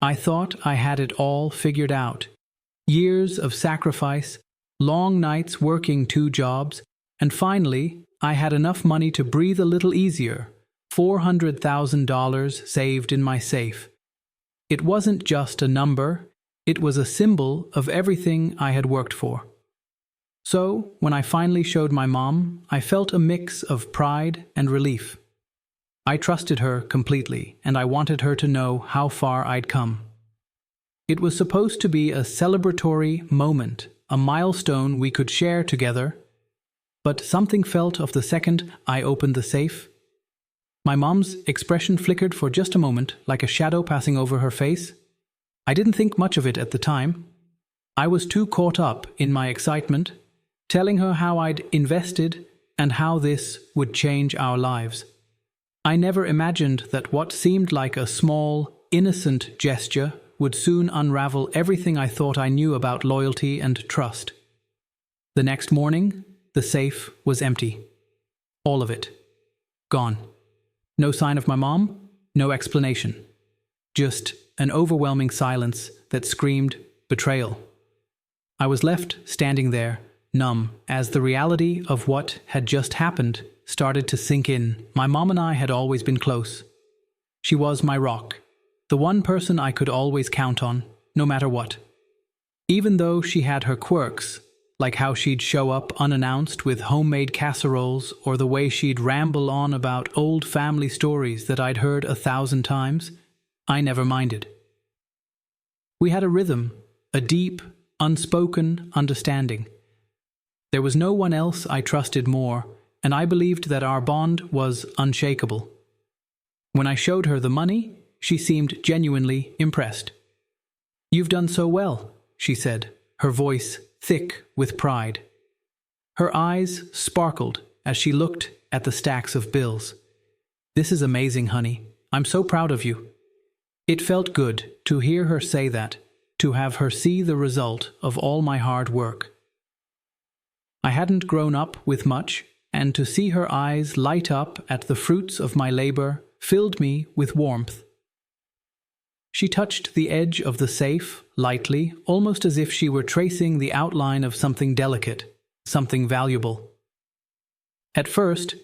I thought I had it all figured out. Years of sacrifice, long nights working 2 jobs, and finally, I had enough money to breathe a little easier. $400,000 saved in my safe. It wasn't just a number, it was a symbol of everything I had worked for. So, when I finally showed my mom, I felt a mix of pride and relief. I trusted her completely, and I wanted her to know how far I'd come. It was supposed to be a celebratory moment, a milestone we could share together, but something felt of the second I opened the safe. My mom's expression flickered for just a moment, like a shadow passing over her face. I didn't think much of it at the time. I was too caught up in my excitement, telling her how I'd invested and how this would change our lives. I never imagined that what seemed like a small, innocent gesture would soon unravel everything I thought I knew about loyalty and trust. The next morning, the safe was empty. All of it. Gone. No sign of my mom, no explanation. Just an overwhelming silence that screamed betrayal. I was left standing there, numb, as the reality of what had just happened started to sink in. My mom and I had always been close. She was my rock, the one person I could always count on, no matter what. Even though she had her quirks, like how she'd show up unannounced with homemade casseroles or the way she'd ramble on about old family stories that I'd heard 1,000 times, I never minded. We had a rhythm, a deep, unspoken understanding. There was no one else I trusted more, and I believed that our bond was unshakable. When I showed her the money, she seemed genuinely impressed. "You've done so well," she said, her voice thick with pride. Her eyes sparkled as she looked at the stacks of bills. "This is amazing, honey. I'm so proud of you." It felt good to hear her say that, to have her see the result of all my hard work. I hadn't grown up with much, and to see her eyes light up at the fruits of my labor filled me with warmth. She touched the edge of the safe lightly, almost as if she were tracing the outline of something delicate, something valuable. At first,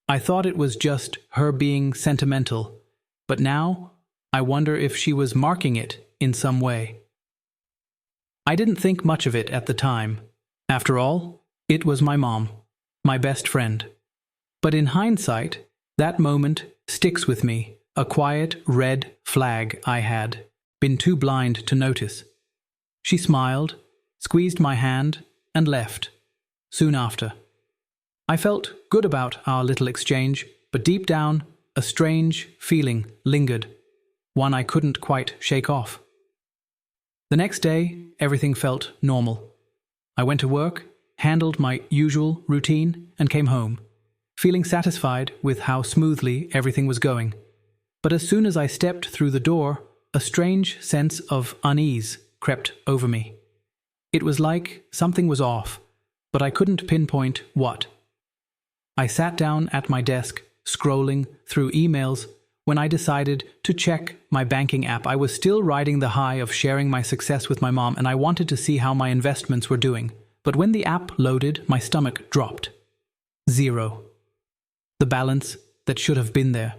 I thought it was just her being sentimental, but now I wonder if she was marking it in some way. I didn't think much of it at the time. After all, it was my mom, my best friend. But in hindsight, that moment sticks with me, a quiet red flag I had been too blind to notice. She smiled, squeezed my hand, and left, soon after. I felt good about our little exchange, but deep down, a strange feeling lingered, one I couldn't quite shake off. The next day, everything felt normal. I went to work, handled my usual routine, and came home, feeling satisfied with how smoothly everything was going. But as soon as I stepped through the door, a strange sense of unease crept over me. It was like something was off, but I couldn't pinpoint what. I sat down at my desk, scrolling through emails, when I decided to check my banking app. I was still riding the high of sharing my success with my mom, and I wanted to see how my investments were doing. But when the app loaded, my stomach dropped. 0. The balance that should have been there,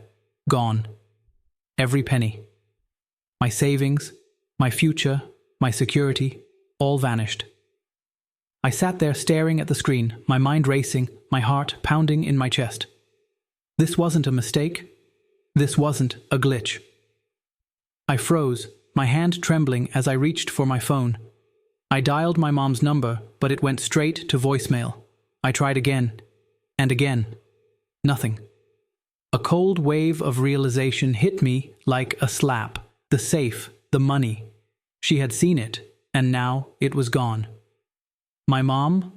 gone. Every penny. My savings, my future, my security, all vanished. I sat there staring at the screen, my mind racing, my heart pounding in my chest. This wasn't a mistake. This wasn't a glitch. I froze, my hand trembling as I reached for my phone. I dialed my mom's number, but it went straight to voicemail. I tried again, and again. Nothing. A cold wave of realization hit me like a slap. The safe, the money. She had seen it, and now it was gone. My mom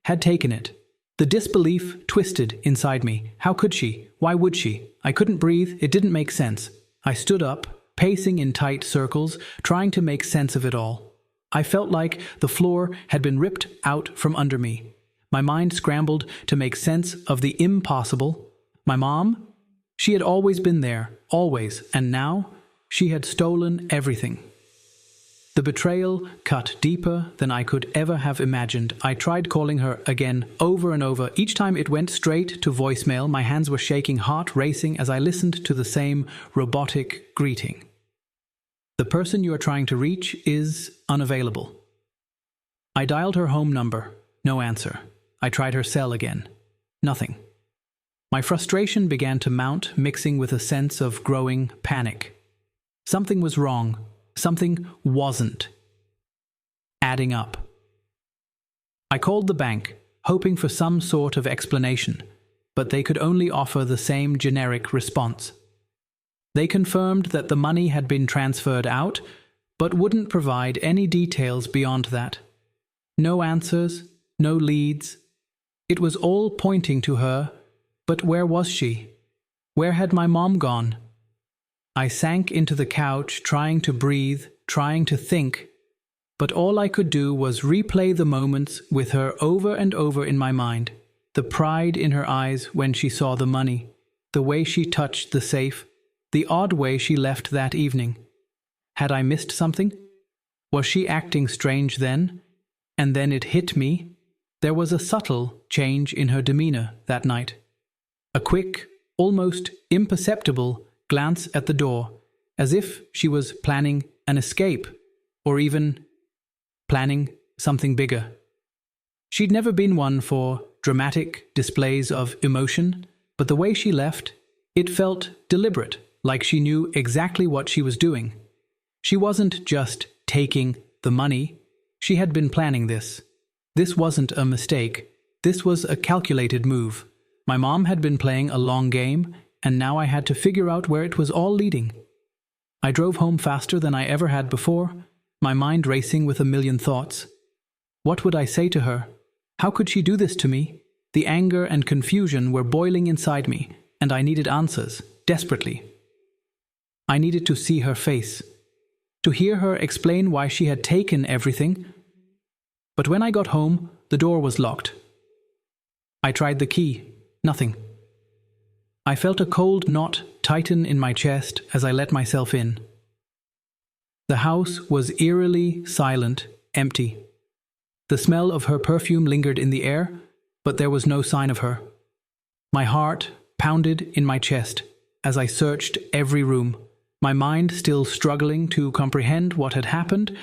had taken it. The disbelief twisted inside me. How could she? Why would she? I couldn't breathe. It didn't make sense. I stood up, pacing in tight circles, trying to make sense of it all. I felt like the floor had been ripped out from under me. My mind scrambled to make sense of the impossible. My mom? She had always been there, always, and now She had stolen everything. The betrayal cut deeper than I could ever have imagined. I tried calling her again, over and over. Each time it went straight to voicemail. My hands were shaking, heart racing as I listened to the same robotic greeting. The person you are trying to reach is unavailable. I dialed her home number. No answer. I tried her cell again. Nothing. My frustration began to mount, mixing with a sense of growing panic. Something was wrong. Something wasn't adding up. I called the bank, hoping for some sort of explanation, but they could only offer the same generic response. They confirmed that the money had been transferred out, but wouldn't provide any details beyond that. No answers, no leads. It was all pointing to her, but where was she? Where had my mom gone? I sank into the couch, trying to breathe, trying to think, but all I could do was replay the moments with her over and over in my mind. The pride in her eyes when she saw the money, the way she touched the safe, the odd way she left that evening. Had I missed something? Was she acting strange then? And then it hit me. There was a subtle change in her demeanor that night. A quick, almost imperceptible glance at the door, as if she was planning an escape, or even planning something bigger. She'd never been one for dramatic displays of emotion, but the way she left, it felt deliberate, like she knew exactly what she was doing. She wasn't just taking the money, she had been planning this. This wasn't a mistake, this was a calculated move. My mom had been playing a long game, and now I had to figure out where it was all leading. I drove home faster than I ever had before, my mind racing with a million thoughts. What would I say to her? How could she do this to me? The anger and confusion were boiling inside me, and I needed answers, desperately. I needed to see her face, to hear her explain why she had taken everything. But when I got home, the door was locked. I tried the key. Nothing. I felt a cold knot tighten in my chest as I let myself in. The house was eerily silent, empty. The smell of her perfume lingered in the air, but there was no sign of her. My heart pounded in my chest as I searched every room, my mind still struggling to comprehend what had happened.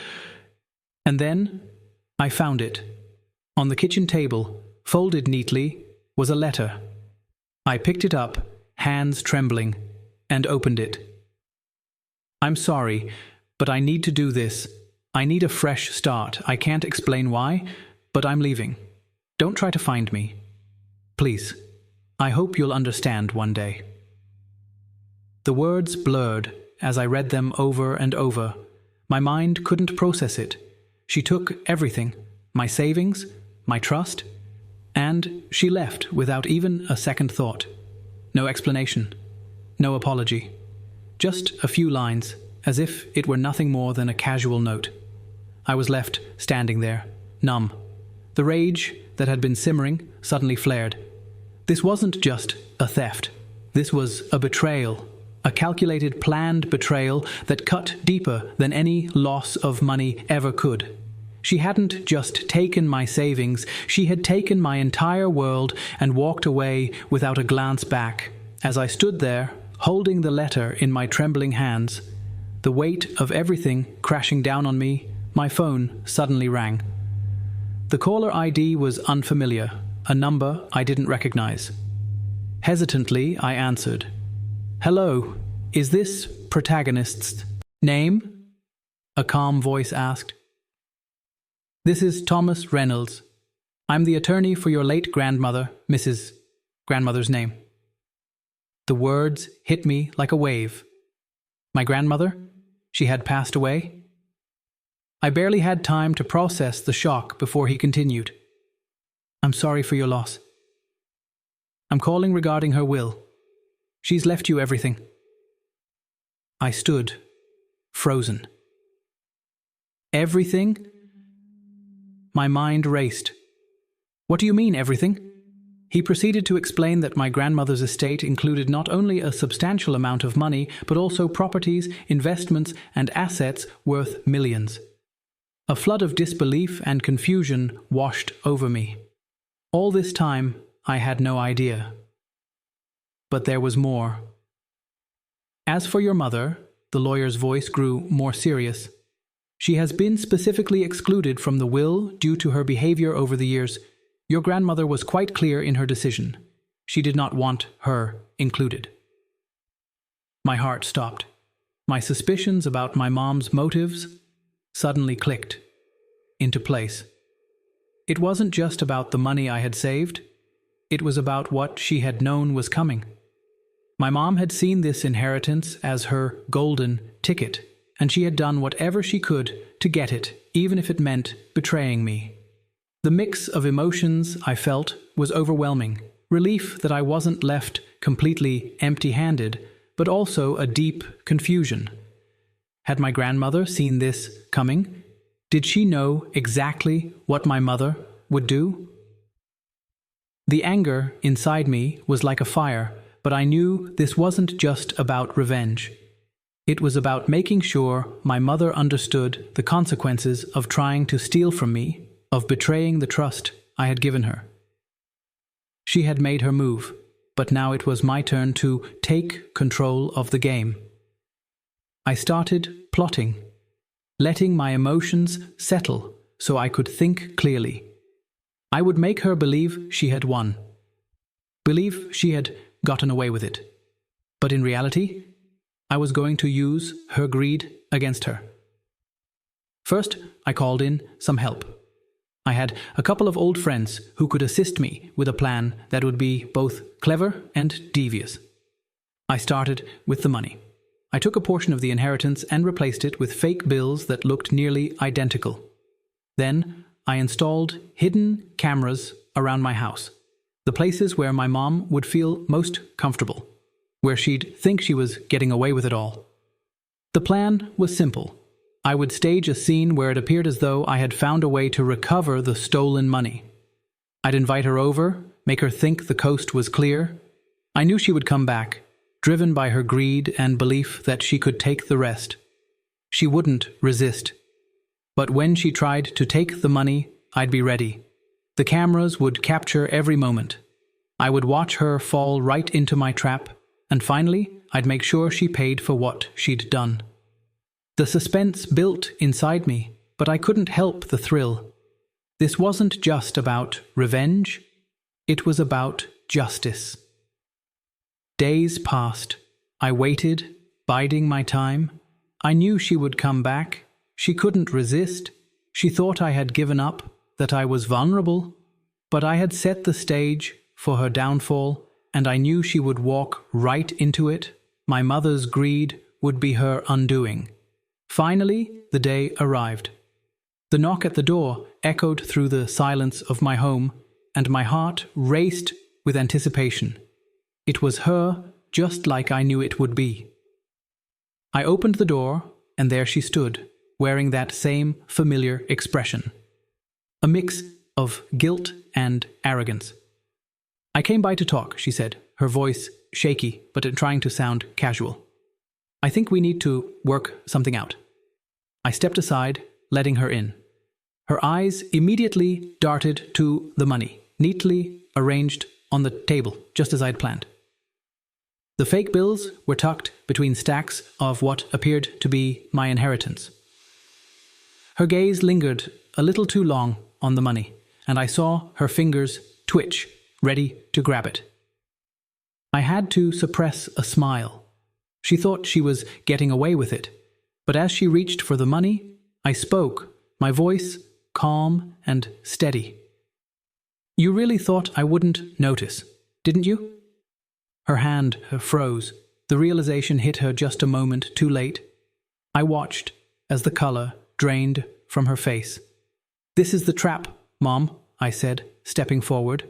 And then I found it. On the kitchen table, folded neatly, was a letter. I picked it up, hands trembling, and opened it. I'm sorry, but I need to do this. I need a fresh start. I can't explain why, but I'm leaving. Don't try to find me. Please. I hope you'll understand one day. The words blurred as I read them over and over. My mind couldn't process it. She took everything, my savings, my trust, and she left without even a second thought. No explanation, no apology. Just a few lines, as if it were nothing more than a casual note. I was left standing there, numb. The rage that had been simmering suddenly flared. This wasn't just a theft. This was a betrayal, a calculated, planned betrayal that cut deeper than any loss of money ever could. She hadn't just taken my savings, she had taken my entire world and walked away without a glance back. As I stood there, holding the letter in my trembling hands, the weight of everything crashing down on me, my phone suddenly rang. The caller ID was unfamiliar, a number I didn't recognize. Hesitantly, I answered. "Hello, is this protagonist's name?" A calm voice asked. "This is Thomas Reynolds. I'm the attorney for your late grandmother, Mrs. Grandmother's name." The words hit me like a wave. My grandmother? She had passed away? I barely had time to process the shock before he continued. "I'm sorry for your loss. I'm calling regarding her will. She's left you everything." I stood, frozen. Everything? My mind raced. "What do you mean, everything?" He proceeded to explain that my grandmother's estate included not only a substantial amount of money, but also properties, investments, and assets worth millions. A flood of disbelief and confusion washed over me. All this time, I had no idea. But there was more. As for your mother, the lawyer's voice grew more serious. She has been specifically excluded from the will due to her behavior over the years. Your grandmother was quite clear in her decision. She did not want her included. My heart stopped. My suspicions about my mom's motives suddenly clicked into place. It wasn't just about the money I had saved. It was about what she had known was coming. My mom had seen this inheritance as her golden ticket, and she had done whatever she could to get it, even if it meant betraying me. The mix of emotions I felt was overwhelming. Relief that I wasn't left completely empty-handed, but also a deep confusion. Had my grandmother seen this coming? Did she know exactly what my mother would do? The anger inside me was like a fire, but I knew this wasn't just about revenge. It was about making sure my mother understood the consequences of trying to steal from me, of betraying the trust I had given her. She had made her move, but now it was my turn to take control of the game. I started plotting, letting my emotions settle so I could think clearly. I would make her believe she had won, believe she had gotten away with it. But in reality, I was going to use her greed against her. First, I called in some help. I had a couple of old friends who could assist me with a plan that would be both clever and devious. I started with the money. I took a portion of the inheritance and replaced it with fake bills that looked nearly identical. Then, I installed hidden cameras around my house, the places where my mom would feel most comfortable, where she'd think she was getting away with it all. The plan was simple. I would stage a scene where it appeared as though I had found a way to recover the stolen money. I'd invite her over, make her think the coast was clear. I knew she would come back, driven by her greed and belief that she could take the rest. She wouldn't resist. But when she tried to take the money, I'd be ready. The cameras would capture every moment. I would watch her fall right into my trap, and finally, I'd make sure she paid for what she'd done. The suspense built inside me, but I couldn't help the thrill. This wasn't just about revenge, it was about justice. Days passed. I waited, biding my time. I knew she would come back. She couldn't resist. She thought I had given up, that I was vulnerable. But I had set the stage for her downfall, and I knew she would walk right into it. My mother's greed would be her undoing. Finally, the day arrived. The knock at the door echoed through the silence of my home, and my heart raced with anticipation. It was her, just like I knew it would be. I opened the door, and there she stood, wearing that same familiar expression. A mix of guilt and arrogance. "I came by to talk," she said, her voice shaky but trying to sound casual. "I think we need to work something out." I stepped aside, letting her in. Her eyes immediately darted to the money, neatly arranged on the table, just as I had planned. The fake bills were tucked between stacks of what appeared to be my inheritance. Her gaze lingered a little too long on the money, and I saw her fingers twitch, ready to grab it. I had to suppress a smile. She thought she was getting away with it, but as she reached for the money, I spoke, my voice calm and steady. "You really thought I wouldn't notice, didn't you?" Her hand froze. The realization hit her just a moment too late. I watched as the color drained from her face. "This is the trap, Mom," I said, stepping forward.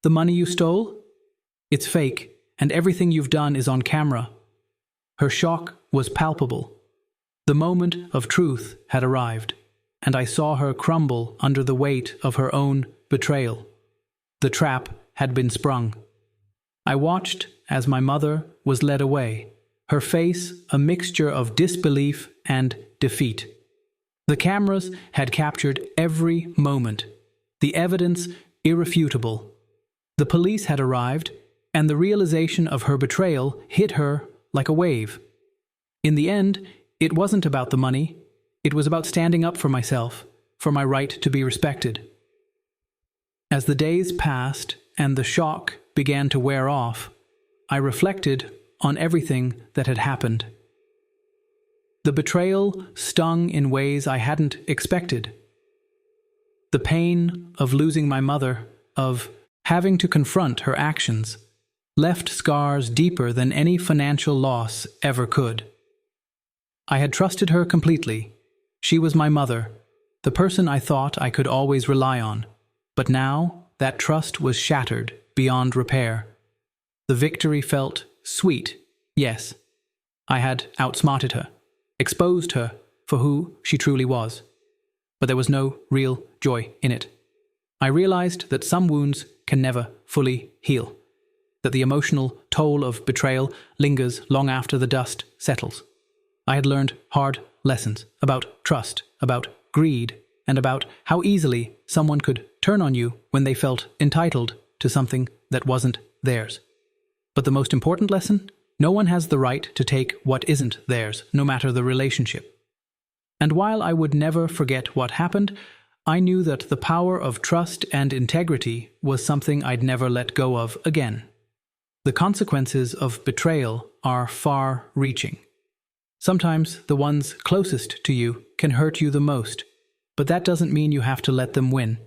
"The money you stole? It's fake, and everything you've done is on camera." Her shock was palpable. The moment of truth had arrived, and I saw her crumble under the weight of her own betrayal. The trap had been sprung. I watched as my mother was led away, her face a mixture of disbelief and defeat. The cameras had captured every moment, the evidence irrefutable. The police had arrived, and the realization of her betrayal hit her like a wave. In the end, it wasn't about the money. It was about standing up for myself, for my right to be respected. As the days passed and the shock began to wear off, I reflected on everything that had happened. The betrayal stung in ways I hadn't expected. The pain of losing my mother, of having to confront her actions, left scars deeper than any financial loss ever could. I had trusted her completely. She was my mother, the person I thought I could always rely on. But now that trust was shattered beyond repair. The victory felt sweet, yes. I had outsmarted her, exposed her for who she truly was. But there was no real joy in it. I realized that some wounds can never fully heal, that the emotional toll of betrayal lingers long after the dust settles. I had learned hard lessons about trust, about greed, and about how easily someone could turn on you when they felt entitled to something that wasn't theirs. But the most important lesson? No one has the right to take what isn't theirs, no matter the relationship. And while I would never forget what happened, I knew that the power of trust and integrity was something I'd never let go of again. The consequences of betrayal are far-reaching. Sometimes the ones closest to you can hurt you the most, but that doesn't mean you have to let them win.